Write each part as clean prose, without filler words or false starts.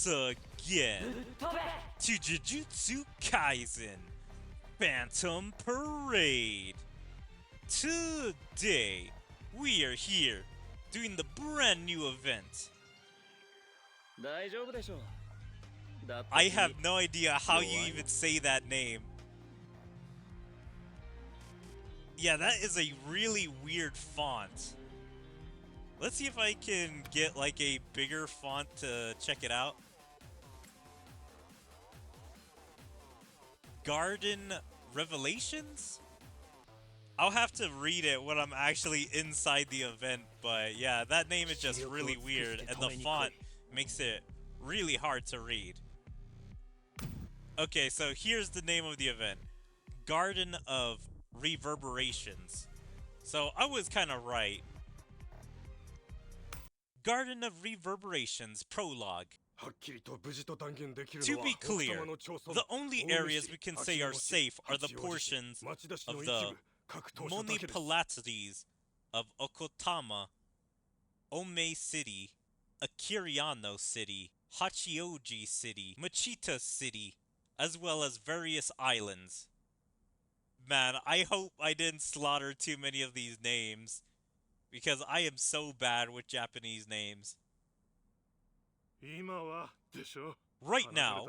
once again to Jujutsu Kaisen Phantom Parade. Today, we are here doing the brand new event. I have no idea how you even say that name. Yeah, that is a really weird font. Let's see if I can get like a bigger font to check it out. Garden Revelations? I'll have to read it when I'm actually inside the event, but yeah, that name is just really weird, and the font makes it really hard to read. Okay, so here's the name of the event. Garden of Reverberations. So I was kind of right. Garden of Reverberations Prologue. To be clear, the only areas we can say are safe are the portions of the municipalities of Okotama, Ome City, Akiriano City, Hachioji City, Machita City, as well as various islands. Man, I hope I didn't slaughter too many of these names, because I am so bad with Japanese names. Right now,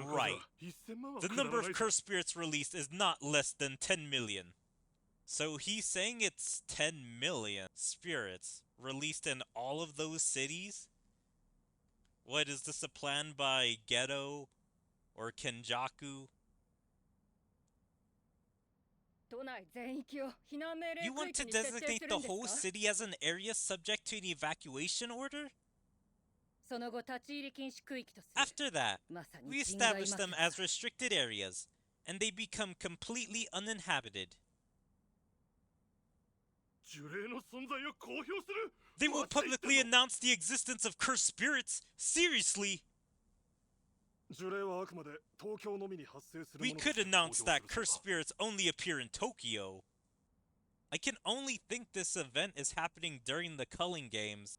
right. The number of cursed spirits released is not less than 10 million. So he's saying it's 10 million spirits released in all of those cities? What, is this a plan by Geto or Kenjaku? You want to designate the whole city as an area subject to an evacuation order? After that, we establish them as restricted areas, and they become completely uninhabited. They will publicly announce the existence of cursed spirits? Seriously? We could announce that cursed spirits only appear in Tokyo. I can only think this event is happening during the Culling Games.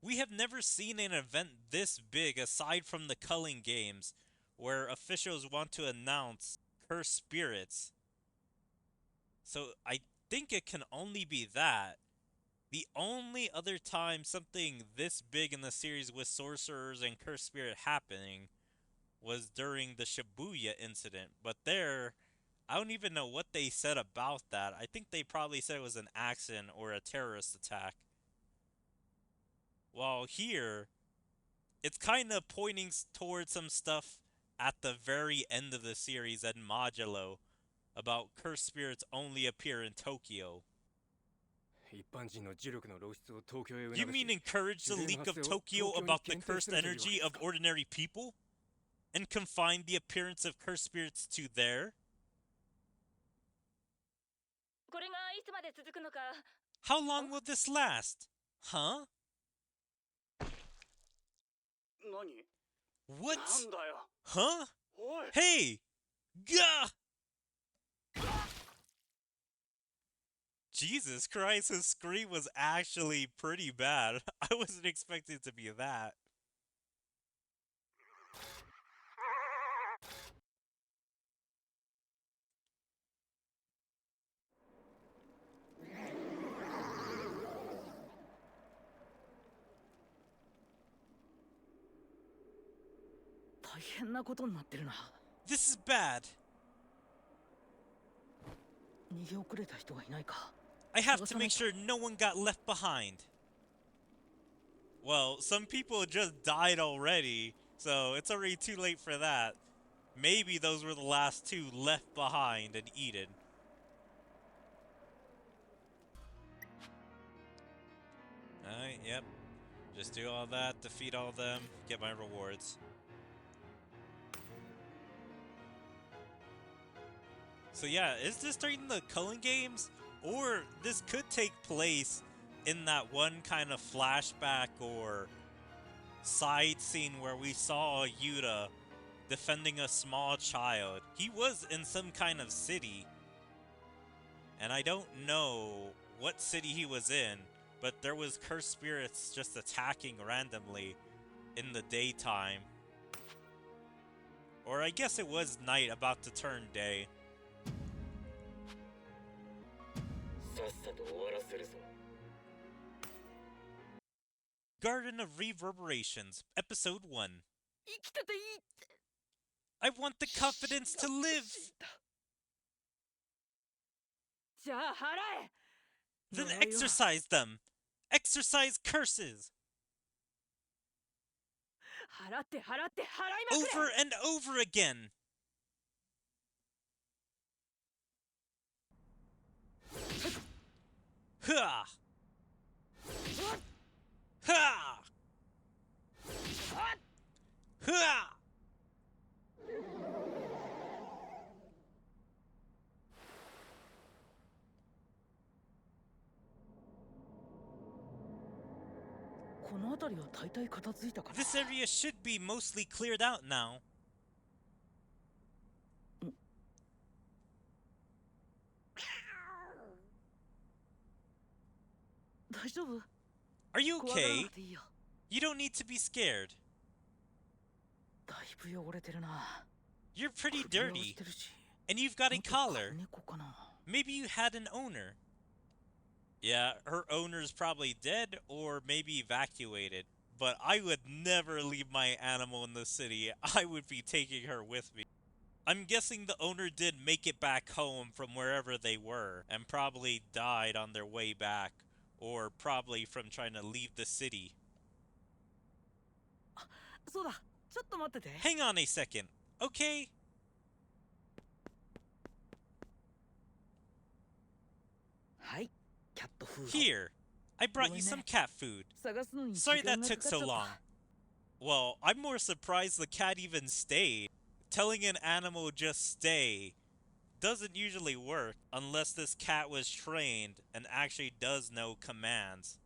We have never seen an event this big aside from the Culling Games, where officials want to announce cursed spirits. So I think it can only be that. The only other time something this big in the series with sorcerers and cursed spirit happening was during the Shibuya incident. But there, I don't even know what they said about that. I think they probably said it was an accident or a terrorist attack. While here, it's kind of pointing towards some stuff at the very end of the series at Modulo about cursed spirits only appear in Tokyo. You mean encourage the leak of Tokyo about the cursed energy of ordinary people? And confine the appearance of cursed spirits to there? How long will this last? Huh? What? Huh? Hey! Gah! Jesus Christ, his scream was actually pretty bad. I wasn't expecting it to be that. This is bad. I have to make sure no one got left behind. Well, some people just died already, so it's already too late for that. Maybe those were the last two left behind and eaten. Alright, yep. Just do all that, defeat all of them, get my rewards. So yeah, is this during the Culling Games? Or this could take place in that one kind of flashback or side scene where we saw Yuta defending a small child. He was in some kind of city, and I don't know what city he was in, but there was cursed spirits just attacking randomly in the daytime. Or I guess it was night about to turn day. Garden of Reverberations, Episode 1. I want the confidence to live! Then exercise them! Exercise curses! Over and over again! Ha! Ha! Ha! This area should be mostly cleared out now. Are you okay? You don't need to be scared. You're pretty dirty. And you've got a collar. Maybe you had an owner. Yeah, her owner's probably dead or maybe evacuated. But I would never leave my animal in the city. I would be taking her with me. I'm guessing the owner did make it back home from wherever they were and probably died on their way back, or probably from trying to leave the city. Hang on a second, okay? Here, I brought you some cat food. Sorry that took so long. Well, I'm more surprised the cat even stayed. Telling an animal just stay doesn't usually work unless this cat was trained and actually does know commands.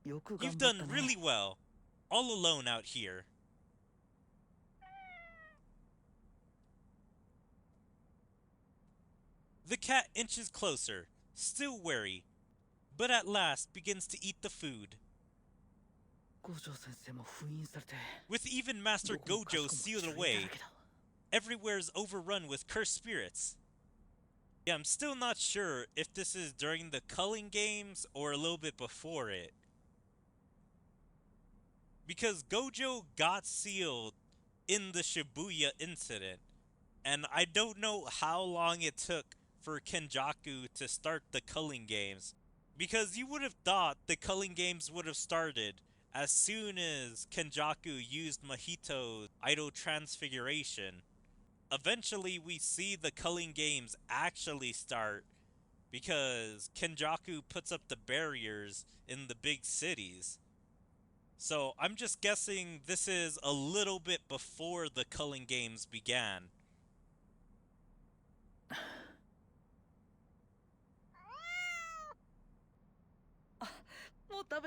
You've done really well, all alone out here. The cat inches closer, still wary, but at last begins to eat the food. With even Master Gojo sealed away, everywhere's overrun with cursed spirits. Yeah, I'm still not sure if this is during the culling games or a little bit before it. Because Gojo got sealed in the Shibuya incident, and I don't know how long it took for Kenjaku to start the culling games. Because you would have thought the culling games would have started as soon as Kenjaku used Mahito's idol transfiguration. Eventually we see the culling games actually start because Kenjaku puts up the barriers in the big cities. So I'm just guessing this is a little bit before the culling games began.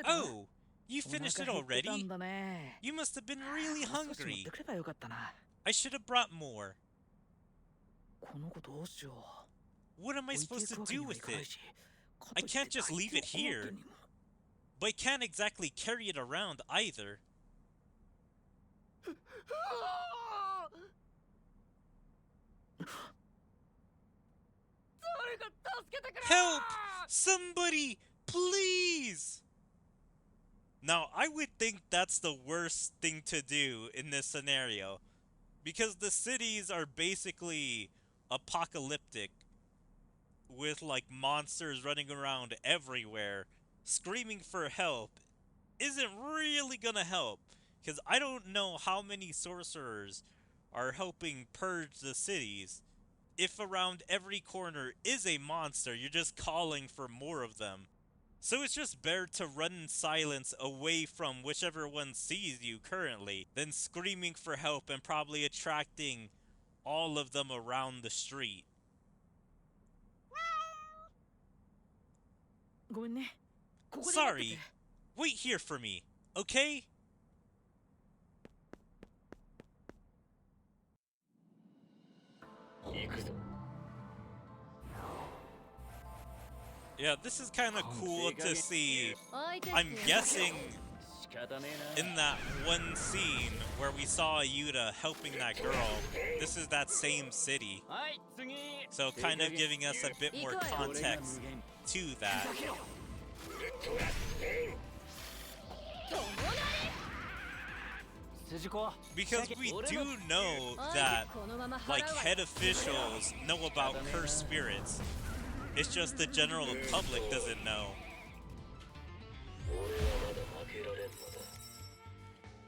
Oh, you finished it already? You must have been really hungry. I should have brought more. What am I supposed to do with it? I can't just leave it here. But I can't exactly carry it around either. Help! Somebody! Please! Now, I would think that's the worst thing to do in this scenario. Because the cities are basically apocalyptic. With, like, monsters running around everywhere. Screaming for help isn't really gonna help. Because I don't know how many sorcerers are helping purge the cities. If around every corner is a monster, you're just calling for more of them. So it's just better to run in silence away from whichever one sees you currently than screaming for help and probably attracting all of them around the street. Sorry. Wait here for me, okay? Yeah, this is kind of cool to see. I'm guessing in that one scene where we saw Yuta helping that girl, this is that same city. So kind of giving us a bit more context to that. Because we do know that, like, head officials know about cursed spirits. It's just the general public doesn't know.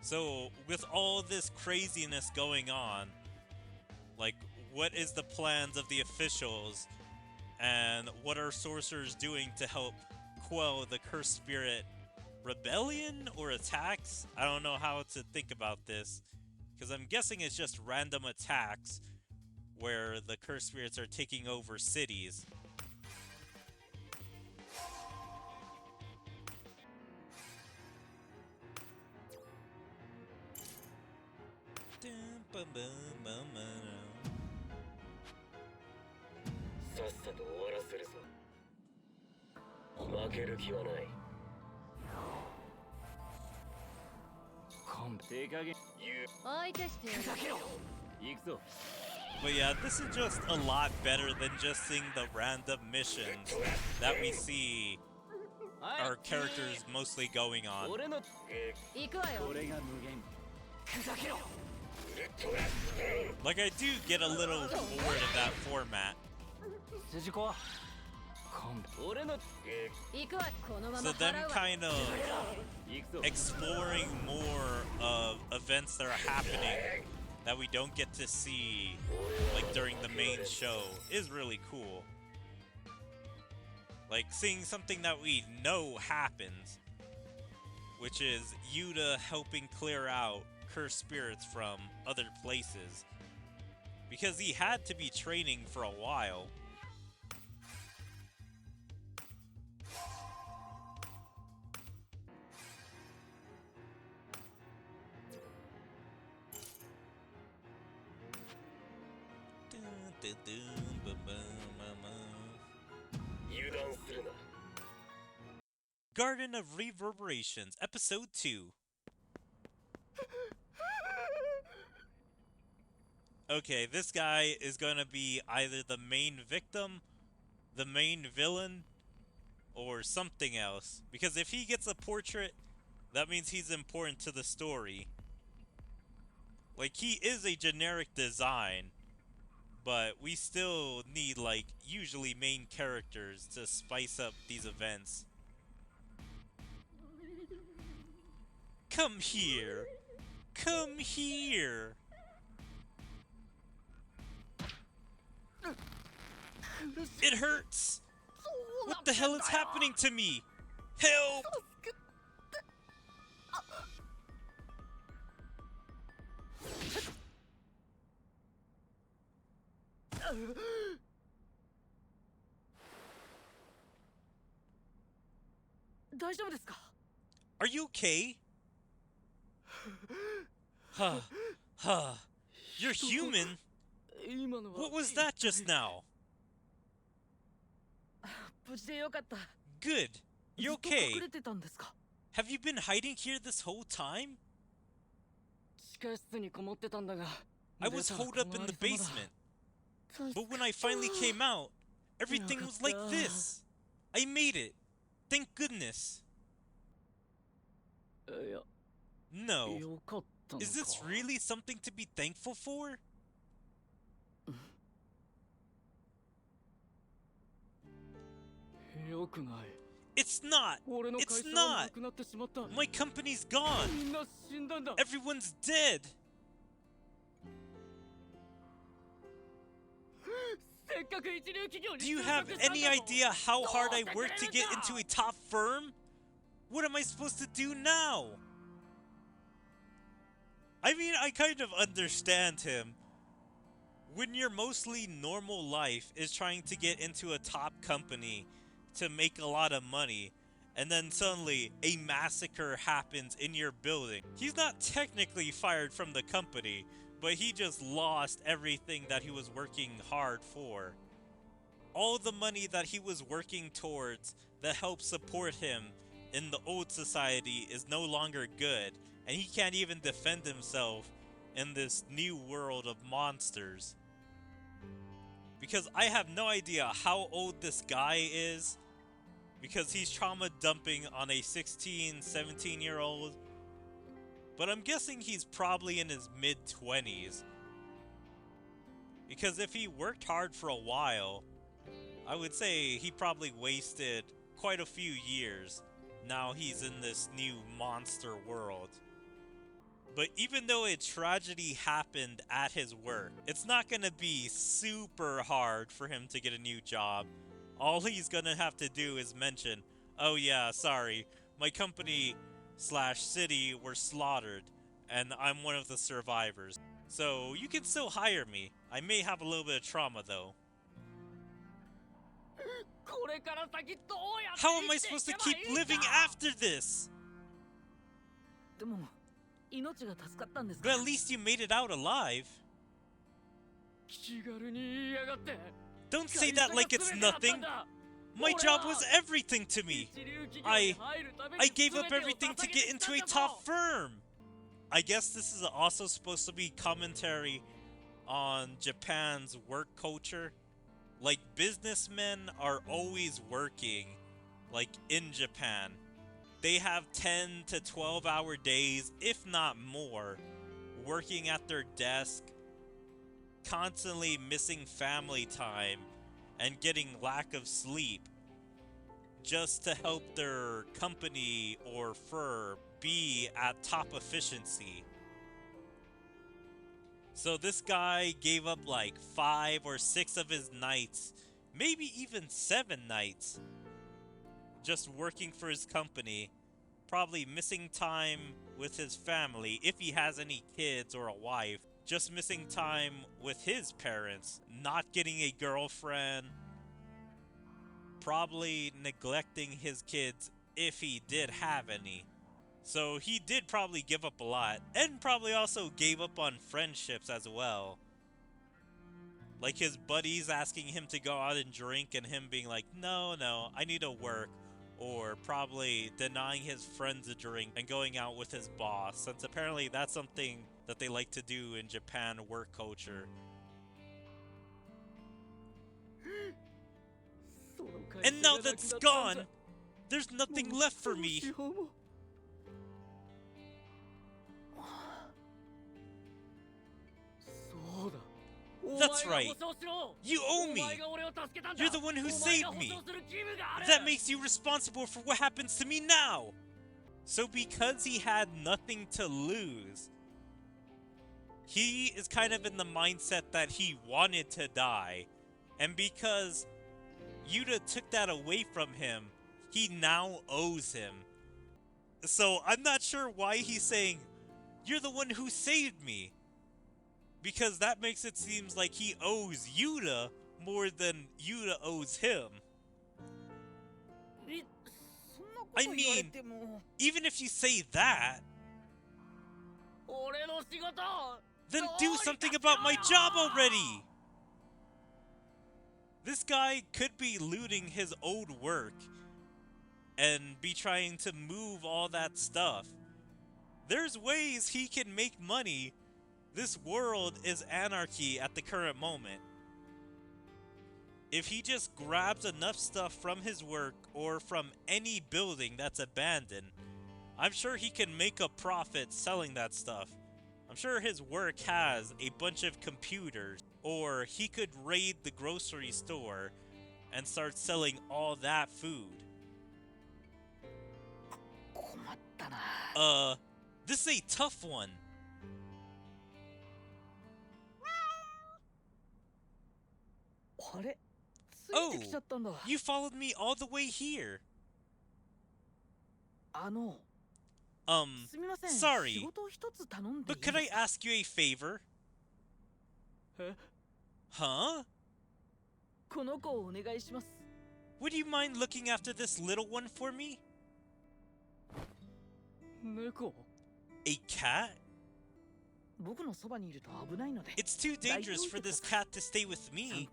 So, with all this craziness going on, like, what is the plans of the officials, and what are sorcerers doing to help quell the cursed spirit rebellion or attacks? I don't know how to think about this, because I'm guessing it's just random attacks where the cursed spirits are taking over cities. But yeah, this is just a lot better than just seeing the random missions that we see our characters mostly going on. Like, I do get a little bored of that format. So them kind of exploring more of events that are happening that we don't get to see, like, during the main show is really cool. Like, seeing something that we know happens, which is Yuta helping clear out cursed spirits from other places, because he had to be training for a while. Garden of Reverberations, Episode 2. Okay, this guy is gonna be either the main victim, the main villain, or something else. Because if he gets a portrait, that means he's important to the story. Like, he is a generic design, but we still need, like, usually main characters to spice up these events. Come here! Come here! It hurts! What the hell is happening to me? Help! Are you okay? Huh. Huh. You're human? What was that just now? Good. You're okay. Have you been hiding here this whole time? I was holed up in the basement. But when I finally came out, everything was like this. I made it. Thank goodness. No. Is this really something to be thankful for? It's not! It's not! My company's gone! Everyone's dead! Do you have any idea how hard I worked to get into a top firm? What am I supposed to do now? I mean, I kind of understand him. When your mostly normal life is trying to get into a top company to make a lot of money, and then suddenly a massacre happens in your building. He's not technically fired from the company, but he just lost everything that he was working hard for. All the money that he was working towards that helped support him in the old society is no longer good, and he can't even defend himself in this new world of monsters. Because I have no idea how old this guy is, because he's trauma dumping on a 16, 17-year-old. But I'm guessing he's probably in his mid-20s. Because if he worked hard for a while, I would say he probably wasted quite a few years. Now he's in this new monster world. But even though a tragedy happened at his work, it's not gonna be super hard for him to get a new job. All he's gonna have to do is mention, oh yeah, sorry, my company / city were slaughtered, and I'm one of the survivors. So you can still hire me. I may have a little bit of trauma though. How am I supposed to keep living after this? But at least you made it out alive. Don't say that like it's nothing. My job was everything to me. I gave up everything to get into a top firm. I guess this is also supposed to be commentary on Japan's work culture. Like, businessmen are always working, like, in Japan. They have 10 to 12-hour days, if not more, working at their desk, constantly missing family time, and getting lack of sleep, just to help their company or firm be at top efficiency. So this guy gave up like 5 or 6 of his nights, maybe even 7 nights, just working for his company, probably missing time with his family, if he has any kids or a wife, just missing time with his parents, not getting a girlfriend, probably neglecting his kids if he did have any. So he did probably give up a lot, and probably also gave up on friendships as well. Like his buddies asking him to go out and drink and him being like, no, I need to work. Or probably denying his friends a drink and going out with his boss, since apparently that's something that they like to do in Japan work culture. And now that's gone, there's nothing left for me. That's right. You owe me. You're the one who saved me. That makes you responsible for what happens to me now. So because he had nothing to lose, he is kind of in the mindset that he wanted to die. And because Yuta took that away from him, he now owes him. So I'm not sure why he's saying, you're the one who saved me. Because that makes it seem like he owes Yuta more than Yuta owes him. I mean, even if you say that, then do something about my job already! This guy could be looting his old work and be trying to move all that stuff. There's ways he can make money. This world is anarchy at the current moment. If he just grabs enough stuff from his work or from any building that's abandoned, I'm sure he can make a profit selling that stuff. I'm sure his work has a bunch of computers, or he could raid the grocery store and start selling all that food. This is a tough one. Oh, you followed me all the way here. Sorry, but could I ask you a favor? Huh? Would you mind looking after this little one for me? A cat? It's too dangerous for this cat to stay with me,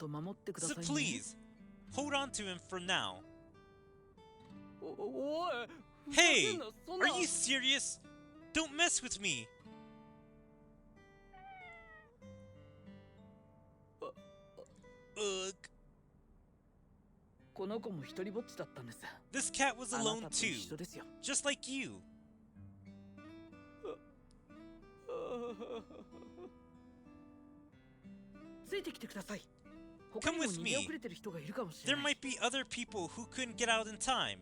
so please, hold on to him for now. Hey! Are you serious? Don't mess with me! Ugh. This cat was alone too, just like you. Come with me. There might be other people who couldn't get out in time.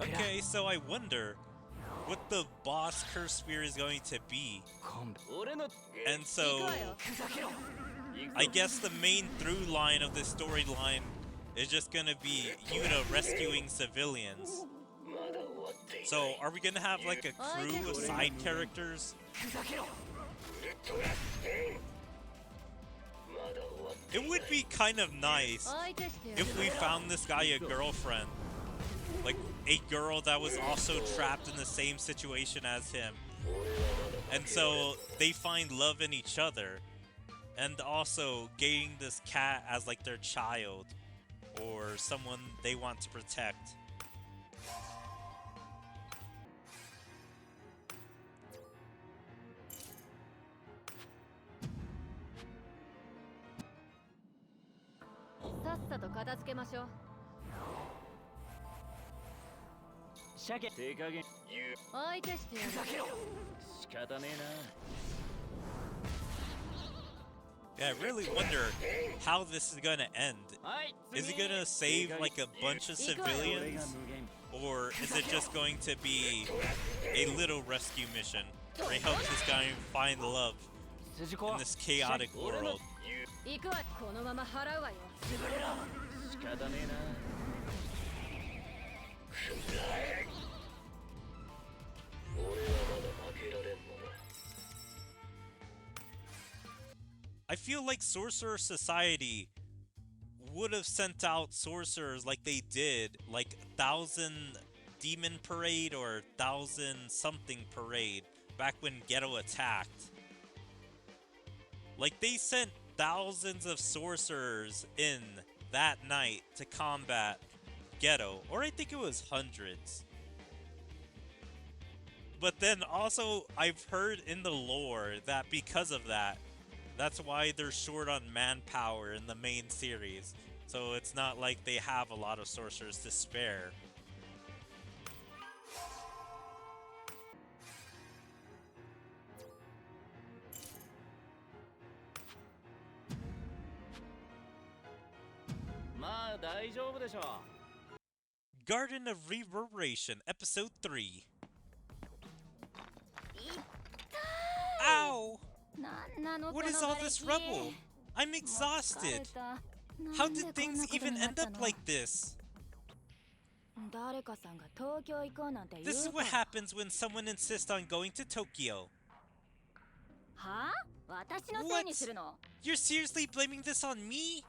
Okay, so I wonder what the boss curse sphere is going to be. And so, I guess the main through line of this storyline is just gonna be Yuna rescuing civilians. So, are we gonna have like a crew of side characters? It would be kind of nice if we found this guy a girlfriend. Like, a girl that was also trapped in the same situation as him. And so, they find love in each other. And also, getting this cat as like their child. Or someone they want to protect. Yeah, I really wonder how this is gonna end. Is it gonna save like a bunch of civilians? Or is it just going to be a little rescue mission where he helps this guy find love in this chaotic world? I feel like Sorcerer Society would have sent out sorcerers like they did, like 1000 Demon Parade or 1000 something Parade back when Ghetto attacked. Like, they sent thousands of sorcerers in that night to combat Ghetto, or I think it was hundreds. But then also, I've heard in the lore that because of that, that's why they're short on manpower in the main series. So it's not like they have a lot of sorcerers to spare. Garden of Reverberation, Episode 3. Ow! What is all this rubble? I'm exhausted. How did things even end up like this? This is what happens when someone insists on going to Tokyo. What? You're seriously blaming this on me?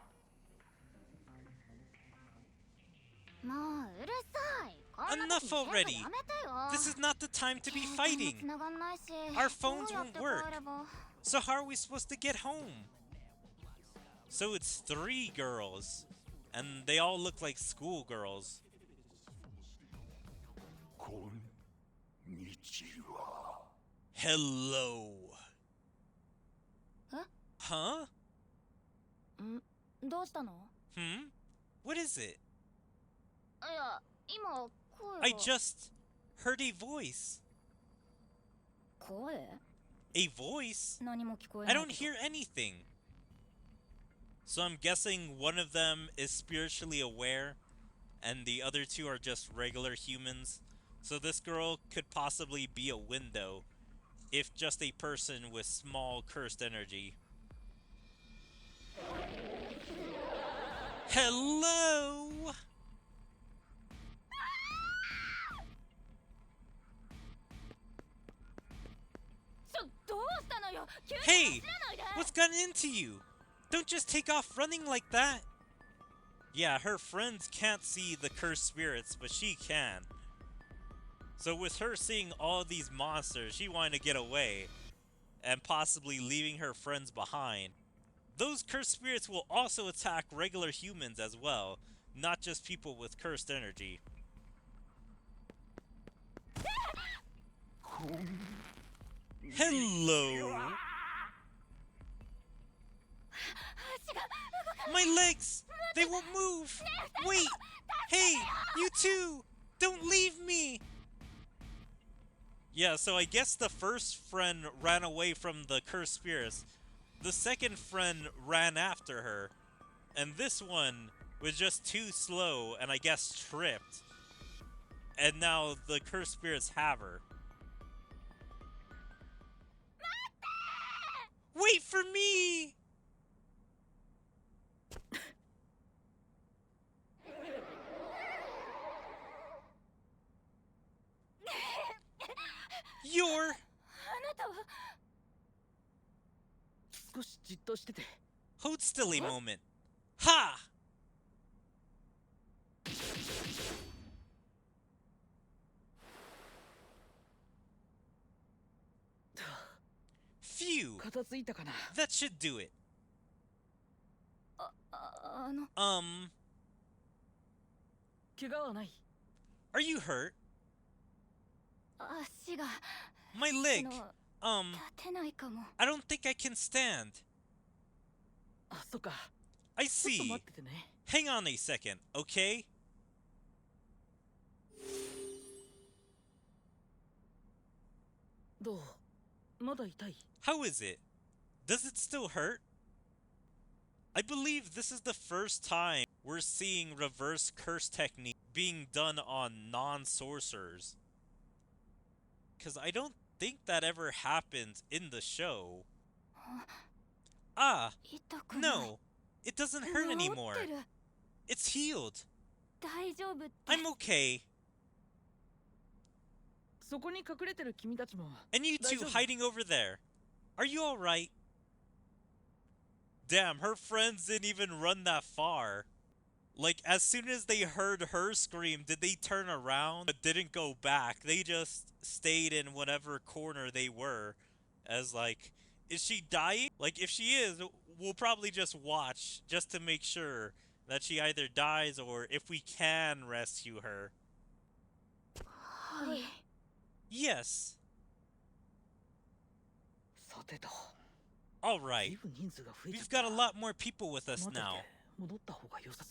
Enough already! This is not the time to be fighting! Our phones won't work! So how are we supposed to get home? So it's 3 girls, and they all look like schoolgirls. Hello. Huh? What is it? I just heard a voice. A voice? I don't hear anything. So I'm guessing one of them is spiritually aware, and the other 2 are just regular humans. So this girl could possibly be a window, if just a person with small cursed energy. Hello! Hey! What's gotten into you? Don't just take off running like that! Yeah, her friends can't see the cursed spirits, but she can. So with her seeing all these monsters, she wanted to get away, and possibly leaving her friends behind. those cursed spirits will also attack regular humans as well, not just people with cursed energy. Hello! My legs! They won't move! Wait! Hey! You too! Don't leave me! Yeah, so I guess the first friend ran away from the cursed spirits. The second friend ran after her. And this one was just too slow and I guess tripped. And now the cursed spirits have her. Wait for me! You're... Hold still a moment. Ha! Phew! That should do it. Are you hurt? My leg. I don't think I can stand. I see. Hang on a second, okay? How is it? Does it still hurt? I believe this is the first time we're seeing reverse curse technique being done on non-sorcerers. Because I don't think that ever happens in the show. Ah, no, it doesn't hurt anymore. It's healed. I'm okay. And you two hiding over there. Are you alright? Damn, her friends didn't even run that far. Like, as soon as they heard her scream, did they turn around but didn't go back? They just stayed in whatever corner they were. As like, is she dying? Like, if she is, we'll probably just watch just to make sure that she either dies or if we can rescue her. Yes. Alright. We've got a lot more people with us now.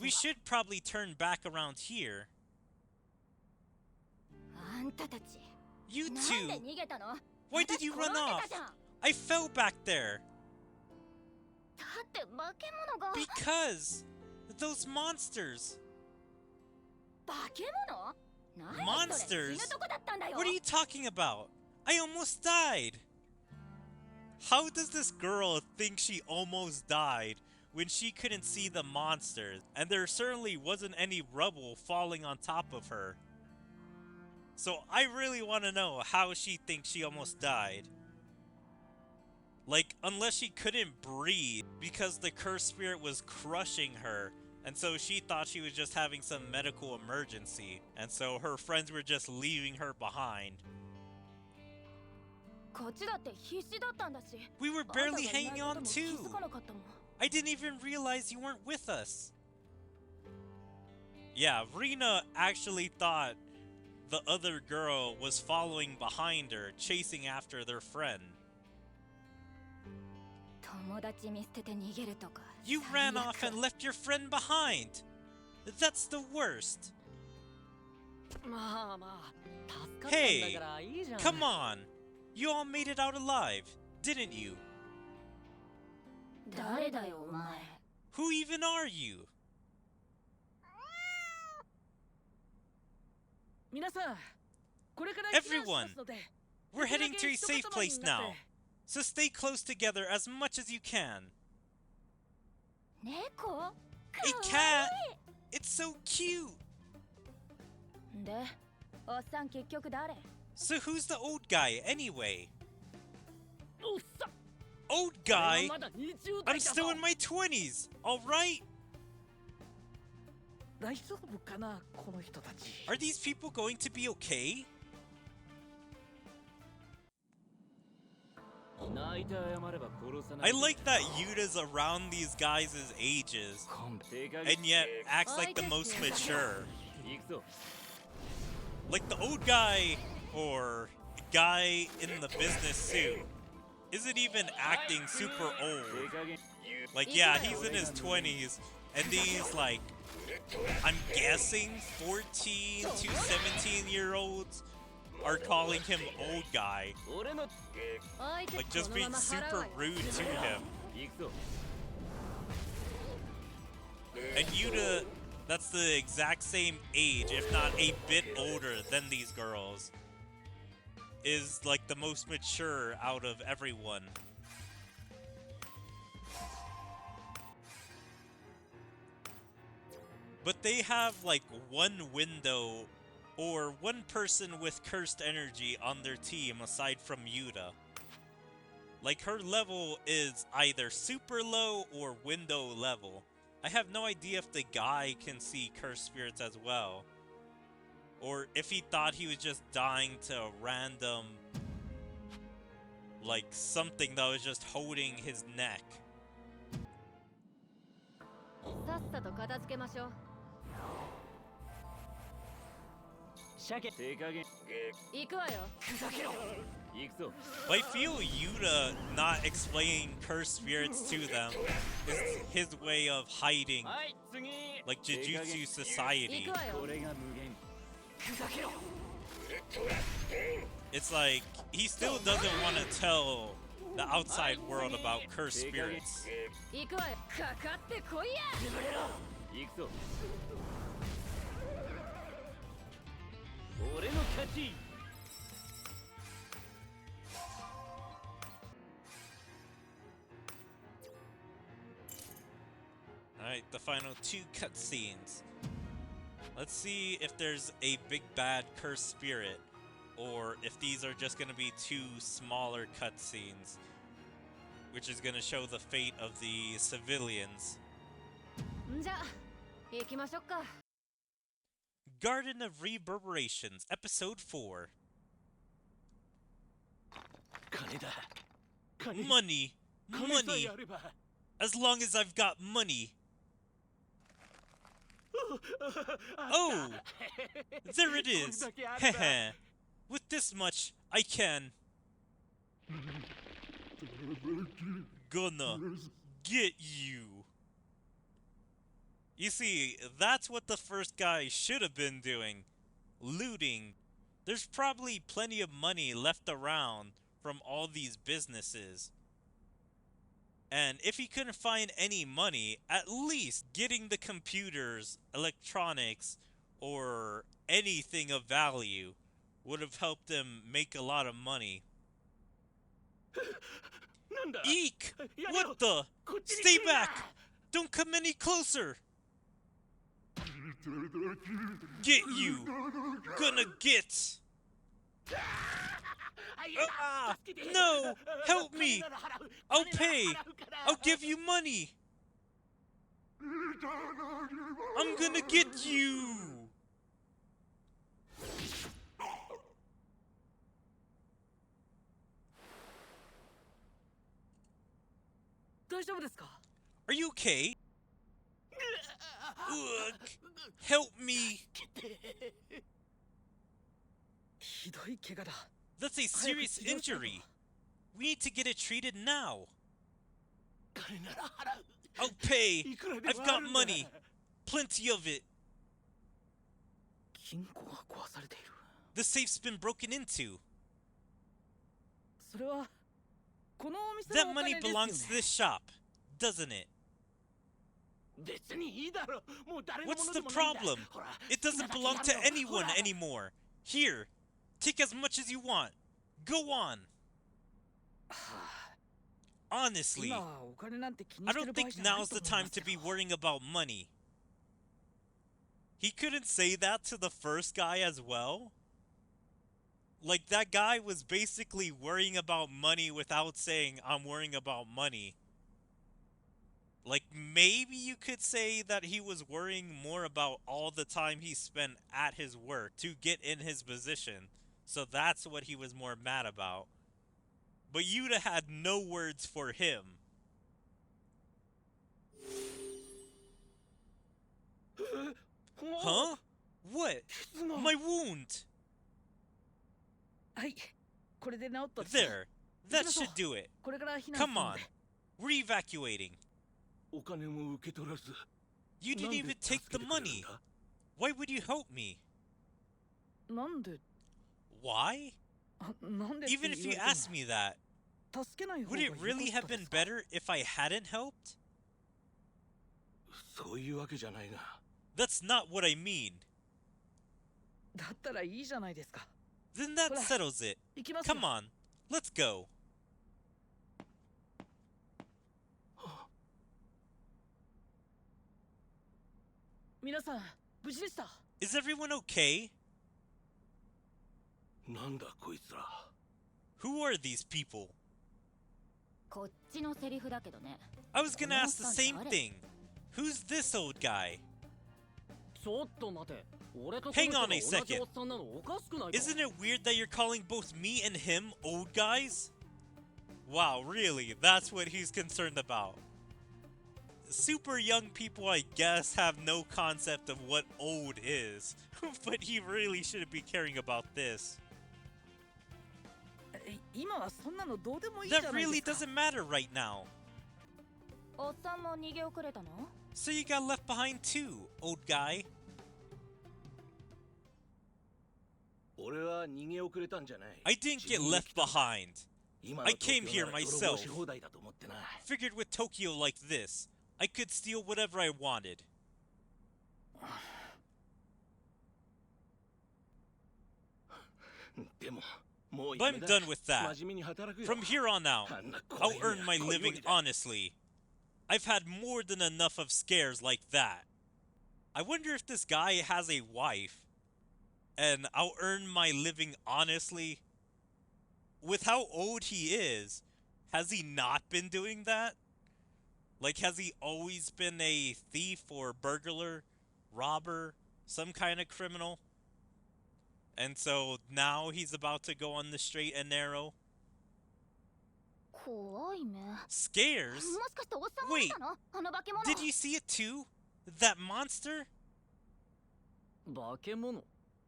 We should probably turn back around here. You two! Why did you run off? I fell back there! Because! Those monsters! Monsters? What are you talking about? I almost died! How does this girl think she almost died when she couldn't see the monsters, and there certainly wasn't any rubble falling on top of her? So I really want to know how she thinks she almost died. Like, unless she couldn't breathe because the cursed spirit was crushing her, and so she thought she was just having some medical emergency, and so her friends were just leaving her behind. We were barely hanging on too. I didn't even realize you weren't with us. Yeah, Rina actually thought the other girl was following behind her, chasing after their friend. You ran off and left your friend behind. That's the worst. Hey, come on. You all made it out alive, didn't you? Who even are you? Everyone, we're heading to a safe place now, so stay close together as much as you can. A cat? It's so cute! So who's the old guy, anyway? Old guy? I'm still in my 20s, alright? Are these people going to be okay? I like that Yuta's around these guys' ages, and yet acts like the most mature. Like the old guy, or guy in the business suit, isn't even acting super old. Like, yeah, he's in his 20s, and these, like, I'm guessing 14 to 17-year-olds are calling him old guy. Like, just being super rude to him. And Yuta, that's the exact same age, if not a bit older than these girls, is like the most mature out of everyone. But they have like one window or one person with cursed energy on their team aside from Yuta. Like, her level is either super low or window level. I have no idea if the guy can see cursed spirits as well, or if he thought he was just dying to a random, like, something that was just holding his neck. But I feel Yuta not explaining cursed spirits to them is his way of hiding, like, Jujutsu society. It's like, he still doesn't want to tell the outside world about cursed spirits. Alright, the final 2 cutscenes. Let's see if there's a big bad cursed spirit, or if these are just gonna be 2 smaller cutscenes, which is gonna show the fate of the civilians. Garden of Reverberations, Episode 4. Money! Money! As long as I've got money! Oh! There it is! Heh. With this much, I can... Gonna get you. You see, that's what the first guy should have been doing. Looting. There's probably plenty of money left around from all these businesses. And if he couldn't find any money, at least getting the computers, electronics, or anything of value would have helped him make a lot of money. Eek! What the? Stay back! Don't come any closer! Get you! Gonna get! No! Help me! I'll pay! I'll give you money! I'm gonna get you! Are you okay? Ugh! Help me! That's a serious injury! We need to get it treated now! I'll pay! I've got money! Plenty of it! The safe's been broken into! That money belongs to this shop, doesn't it? What's the problem? It doesn't belong to anyone anymore! Here! Take as much as you want! Go on! Honestly, I don't think now's the time to be worrying about money. He couldn't say that to the first guy as well? Like, that guy was basically worrying about money without saying, I'm worrying about money. Like, maybe you could say that he was worrying more about all the time he spent at his work to get in his position. So that's what he was more mad about. but Yuta had no words for him. Huh? What? My wound! There. That should do it. Come on. We're evacuating. You didn't even take the money. Why would you help me? Why? Even if you asked me that, would it really have been better if I hadn't helped? That's not what I mean. Then that settles it. Come on, let's go. Is everyone okay? Who are these people? I was gonna ask the same thing. Who's this old guy? Hang on a second. Isn't it weird that you're calling both me and him old guys? Wow, really? That's what he's concerned about. Super young people, I guess, have no concept of what old is. But he really shouldn't be caring about this. That really doesn't matter right now. So you got left behind too, old guy. I didn't get left behind. I came here myself. Figured with Tokyo like this, I could steal whatever I wanted. But I'm done with that. From here on out, I'll earn my living honestly. I've had more than enough of scares like that. I wonder if this guy has a wife. And I'll earn my living honestly. With how old he is, has he not been doing that? Like, has he always been a thief or burglar, robber, some kind of criminal? And so now he's about to go on the straight and narrow? Scares? Wait, did you see it too? That monster?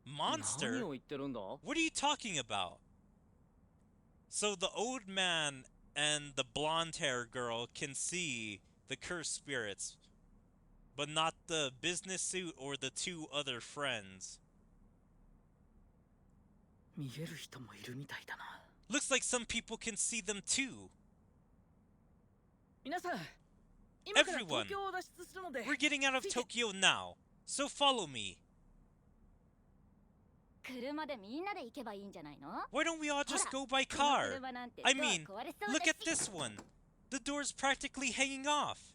Monster? What are you talking about? So the old man and the blonde-haired girl can see the cursed spirits, but not the business suit or the two other friends. Looks like some people can see them too. Everyone, we're getting out of Tokyo now, so follow me. Why don't we all just go by car? I mean, look at this one. The door's practically hanging off.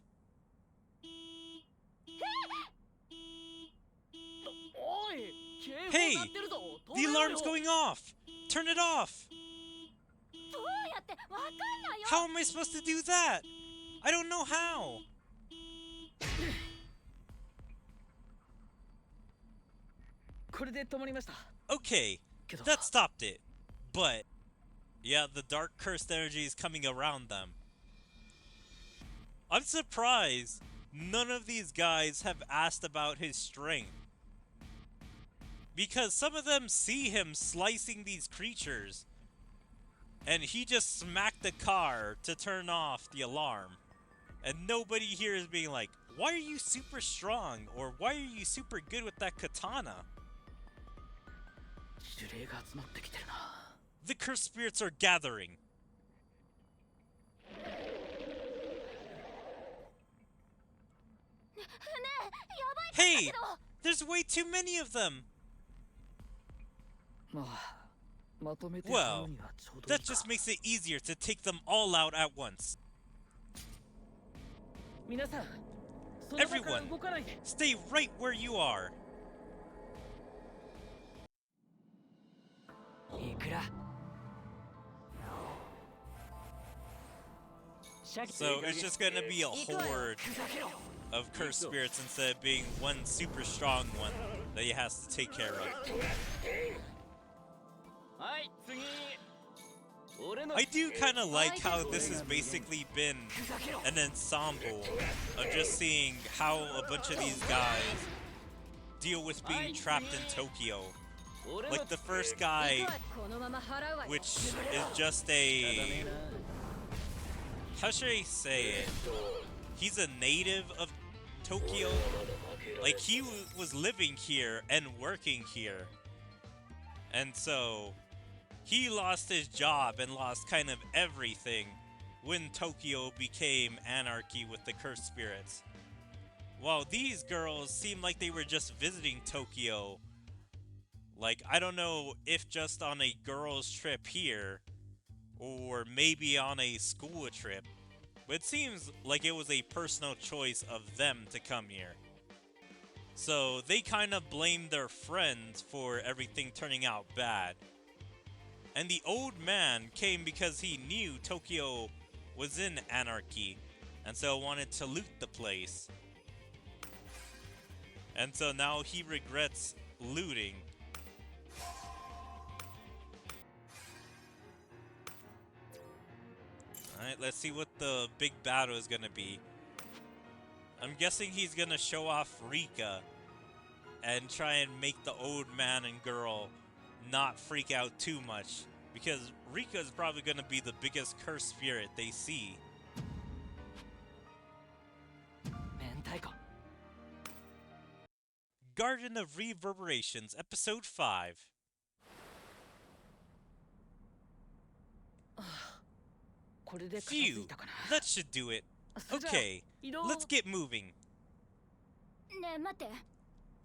Hey! The alarm's going off! Turn it off! How am I supposed to do that? I don't know how! Okay, that stopped it. But, yeah, the dark cursed energy is coming around them. I'm surprised none of these guys have asked about his strength. Because some of them see him slicing these creatures, and he just smacked the car to turn off the alarm. And nobody here is being like, why are you super strong? Or why are you super good with that katana? The cursed spirits are gathering. Hey! There's way too many of them! Well, that just makes it easier to take them all out at once. Everyone, stay right where you are. So it's just gonna be a horde of cursed spirits instead of being one super strong one that he has to take care of. I do kind of like how this has basically been an ensemble of just seeing how a bunch of these guys deal with being trapped in Tokyo. Like the first guy, which is just a... how should I say it? He's a native of Tokyo. Like, he was living here and working here. And so, he lost his job and lost kind of everything when Tokyo became anarchy with the cursed spirits. While these girls seem like they were just visiting Tokyo. Like, I don't know if just on a girls' trip here, or maybe on a school trip. But it seems like it was a personal choice of them to come here. So they kind of blamed their friends for everything turning out bad. And the old man came because he knew Tokyo was in anarchy, and so wanted to loot the place. And so now he regrets looting. Alright, let's see what the big battle is gonna be. I'm guessing he's gonna show off Rika and try and make the old man and girl not freak out too much, because Rika is probably gonna be the biggest cursed spirit they see. Garden of Reverberations, Episode 5. Phew, that should do it. Okay, let's get moving.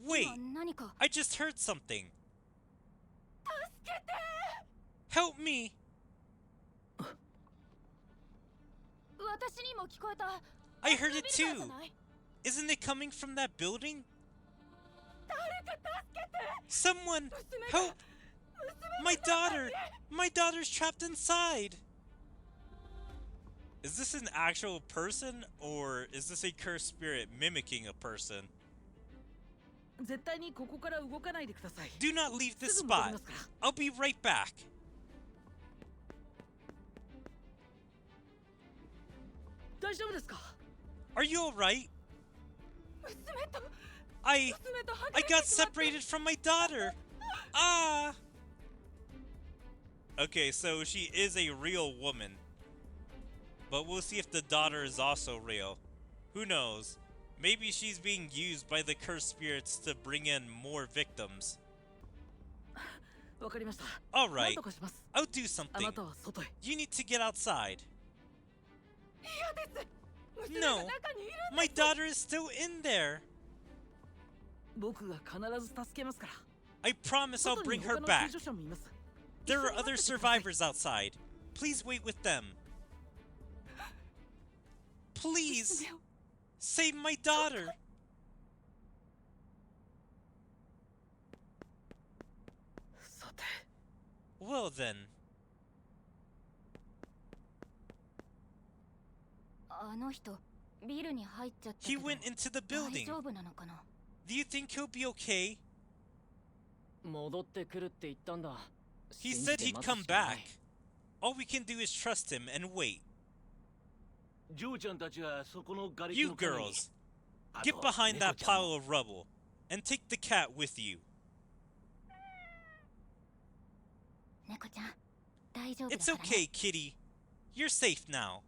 Wait, I just heard something. Help me! I heard it too! Isn't it coming from that building? Someone! Help! My daughter! My daughter's trapped inside! Is this an actual person, or is this a cursed spirit mimicking a person? Do not leave this spot. I'll be right back. Are you alright? I got separated from my daughter. Ah! Okay, so she is a real woman. But we'll see if the daughter is also real. Who knows? Maybe she's being used by the cursed spirits to bring in more victims. Alright, I'll do something. You need to get outside. No, my daughter is still in there. I promise I'll bring her back. There are other survivors outside. Please wait with them. Please, save my daughter. Well then. He went into the building. Do you think he'll be okay? He said he'd come back. All we can do is trust him and wait. You girls, get behind that pile of rubble and take the cat with you. It's okay, kitty. You're safe now.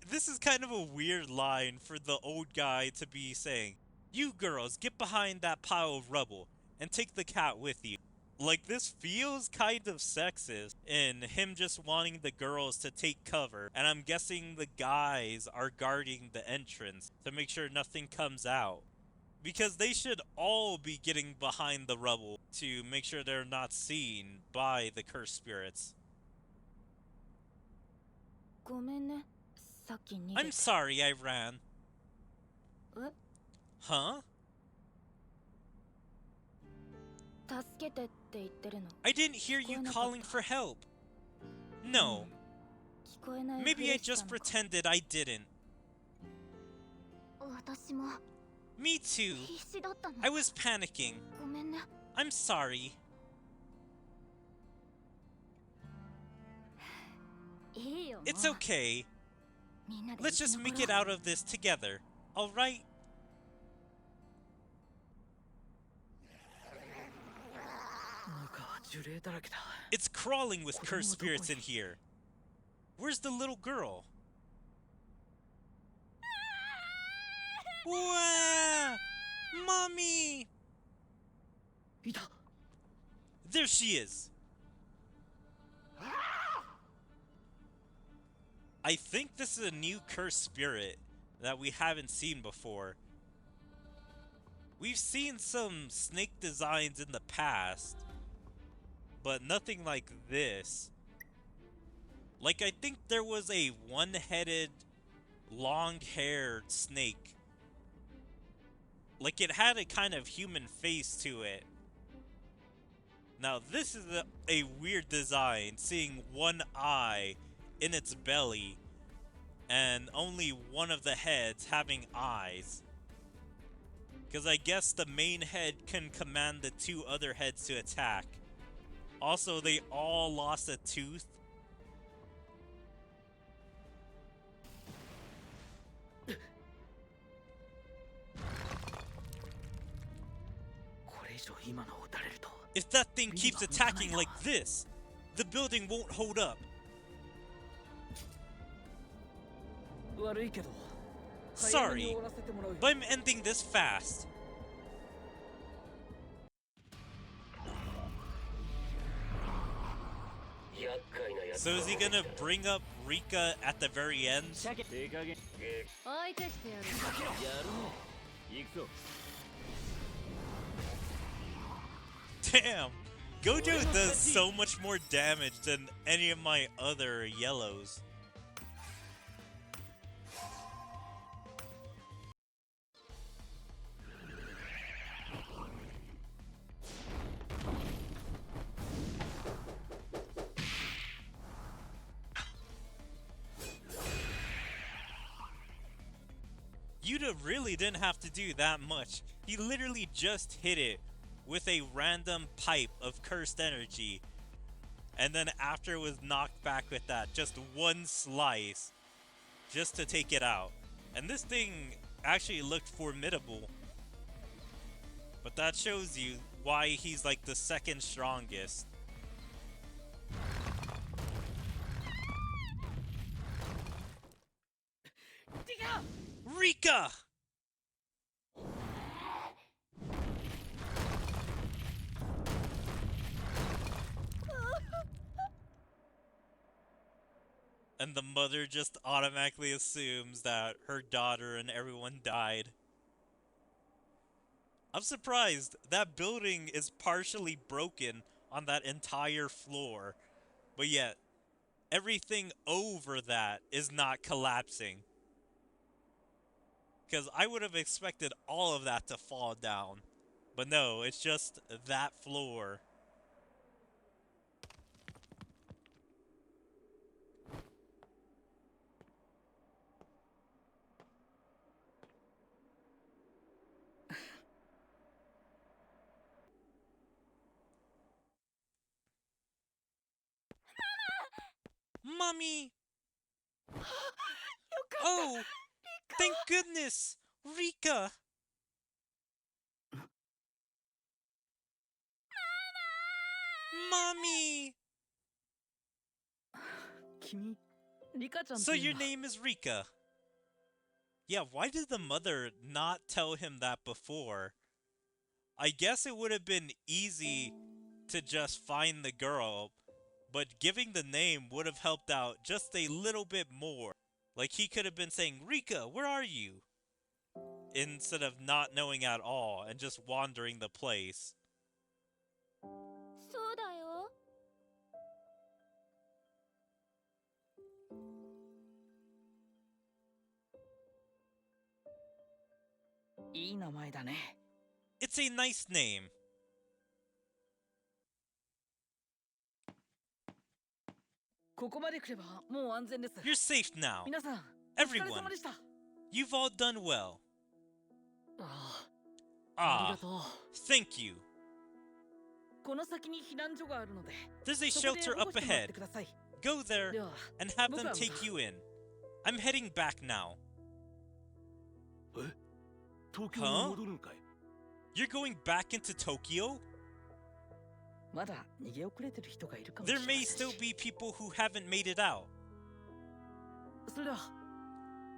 This is kind of a weird line for the old guy to be saying. You girls, get behind that pile of rubble and take the cat with you. Like, this feels kind of sexist in him just wanting the girls to take cover. And I'm guessing the guys are guarding the entrance to make sure nothing comes out. Because they should all be getting behind the rubble to make sure they're not seen by the cursed spirits. I'm sorry I ran. Huh? I didn't hear you calling for help. No. Maybe I just pretended I didn't. Me too. I was panicking. I'm sorry. It's okay. Let's just make it out of this together, alright? It's crawling with cursed spirits in here. Where's the little girl? Wah! Mommy! There she is! I think this is a new cursed spirit that we haven't seen before. We've seen some snake designs in the past, but nothing like this. Like, I think there was a one-headed, long-haired snake. Like, it had a kind of human face to it. Now, this is a weird design, seeing one eye in its belly, and only one of the heads having eyes. Because I guess the main head can command the two other heads to attack. Also, they all lost a tooth. If that thing keeps attacking like this, the building won't hold up. Sorry, but I'm ending this fast. So is he gonna bring up Rika at the very end? Damn! Gojo does so much more damage than any of my other yellows. Yuta really didn't have to do that much. He literally just hit it with a random pipe of cursed energy, and then after it was knocked back with that, just one slice, just to take it out. And this thing actually looked formidable. But that shows you why he's like the second strongest. Rika! And the mother just automatically assumes that her daughter and everyone died. I'm surprised. That building is partially broken on that entire floor. But yet, everything over that is not collapsing. Because I would have expected all of that to fall down. But no, it's just that floor. Mommy! Oh! Thank goodness! Rika! Mommy! So your name is Rika? Yeah, why did the mother not tell him that before? I guess it would have been easy to just find the girl, but giving the name would have helped out just a little bit more. Like, he could have been saying, Rika, where are you? Instead of not knowing at all and just wandering the place. It's a nice name. You're safe now. Everyone, you've all done well. Ah, thank you. There's a shelter up ahead. Go there and have them take you in. I'm heading back now. Huh? You're going back into Tokyo? There may still be people who haven't made it out.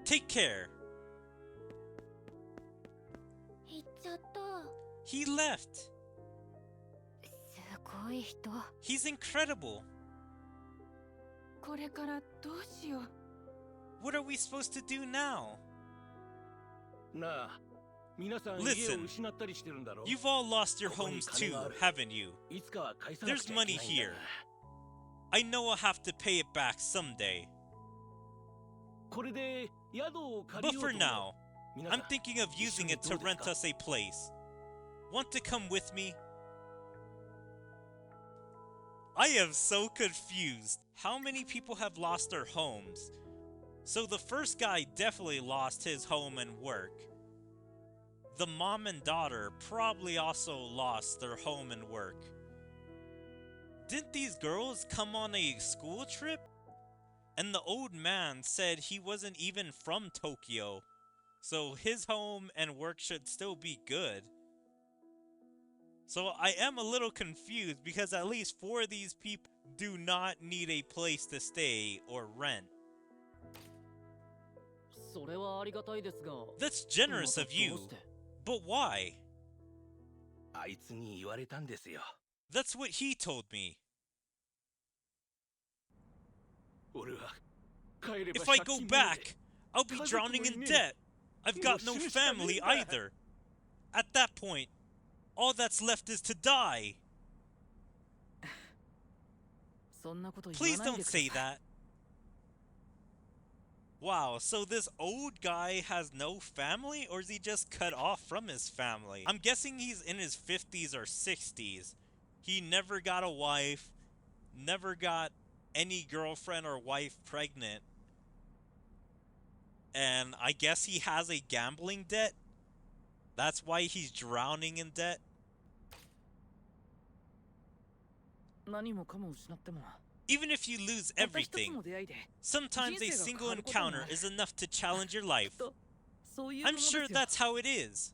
Take care. He left. He's incredible. What are we supposed to do now? Listen, you've all lost your homes too, haven't you? There's money here. I know I'll have to pay it back someday. But for now, I'm thinking of using it to rent us a place. Want to come with me? I am so confused. How many people have lost their homes? So the first guy definitely lost his home and work. The mom and daughter probably also lost their home and work. Didn't these girls come on a school trip? And the old man said he wasn't even from Tokyo, so his home and work should still be good. So I am a little confused because at least 4 of these people do not need a place to stay or rent. That's generous of you, but why? That's what he told me. If I go back, I'll be drowning in debt. I've got no family either. At that point, all that's left is to die. Please don't say that. Wow, so this old guy has no family, or is he just cut off from his family? I'm guessing he's in his 50s or 60s. He never got a wife, never got any girlfriend or wife pregnant. And I guess he has a gambling debt. That's why he's drowning in debt. Even if you lose everything, sometimes a single encounter is enough to challenge your life. I'm sure that's how it is.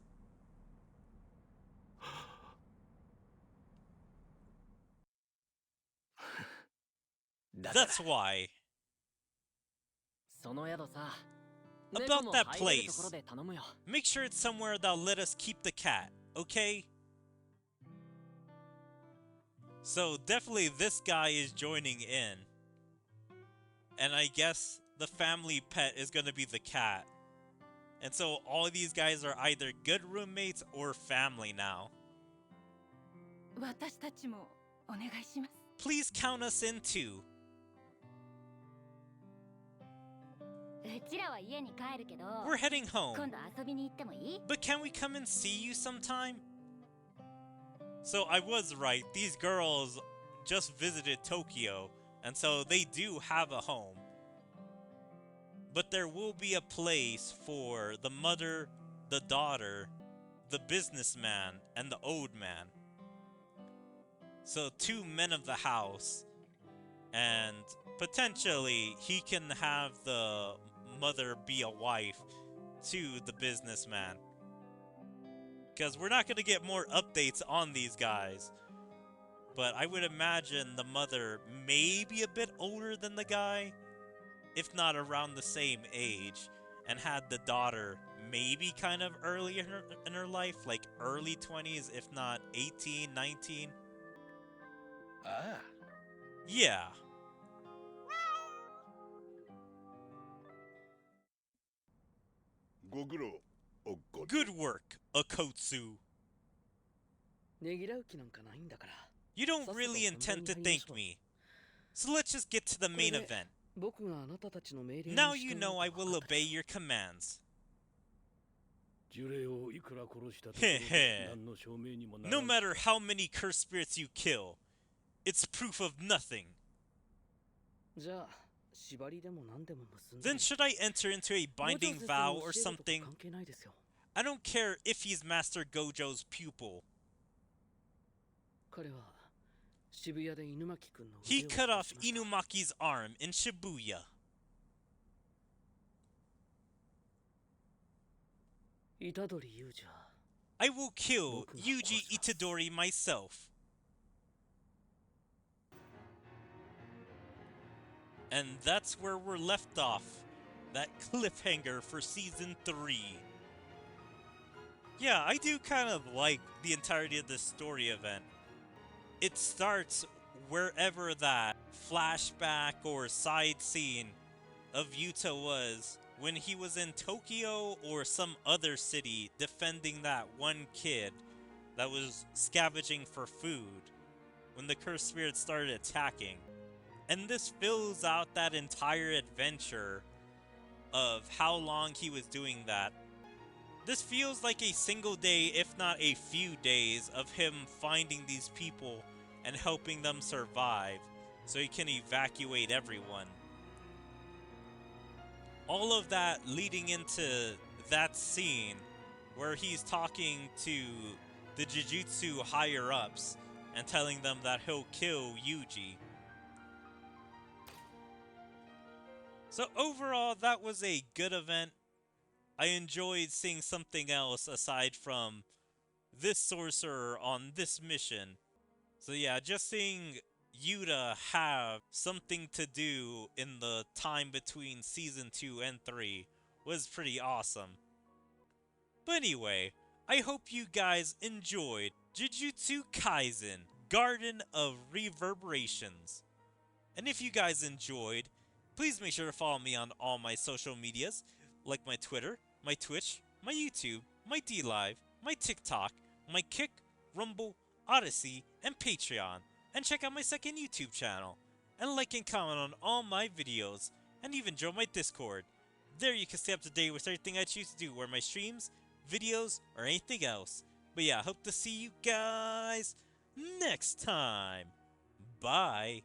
That's why. About that place, make sure it's somewhere that'll let us keep the cat, okay? So definitely this guy is joining in. And I guess the family pet is gonna be the cat. And so all these guys are either good roommates or family now. Please count us in too. We're heading home. But can we come and see you sometime? So I was right, these girls just visited Tokyo, and so they do have a home. But there will be a place for the mother, the daughter, the businessman, and the old man. So 2 men of the house, and potentially he can have the mother be a wife to the businessman. Because we're not going to get more updates on these guys. But I would imagine the mother may be a bit older than the guy, if not around the same age, and had the daughter maybe kind of early in her life, like early 20s, if not 18, 19. Yeah. Good work, Akotsu. You don't really intend to thank me. So let's just get to the main event. Now you know I will obey your commands. No matter how many cursed spirits you kill, it's proof of nothing. Then should I enter into a binding vow or something? I don't care if he's Master Gojo's pupil. He cut off Inumaki's arm in Shibuya. I will kill Yuji Itadori myself. And that's where we're left off. That cliffhanger for Season 3. Yeah, I do kind of like the entirety of this story event. It starts wherever that flashback or side scene of Yuta was when he was in Tokyo or some other city defending that one kid that was scavenging for food when the cursed spirits started attacking. And this fills out that entire adventure of how long he was doing that. This feels like a single day, if not a few days, of him finding these people and helping them survive so he can evacuate everyone. All of that leading into that scene where he's talking to the Jujutsu higher-ups and telling them that he'll kill Yuji. So overall, that was a good event. I enjoyed seeing something else aside from this sorcerer on this mission. So yeah, just seeing Yuta have something to do in the time between Season 2 and 3 was pretty awesome. But anyway, I hope you guys enjoyed Jujutsu Kaisen, Garden of Reverberations. And if you guys enjoyed, please make sure to follow me on all my social medias, like my Twitter, my Twitch, my YouTube, my DLive, my TikTok, my Kick, Rumble, Odyssey, and Patreon. And check out my second YouTube channel. And like and comment on all my videos. And even join my Discord. There you can stay up to date with everything I choose to do, where my streams, videos, or anything else. But yeah, I hope to see you guys next time. Bye.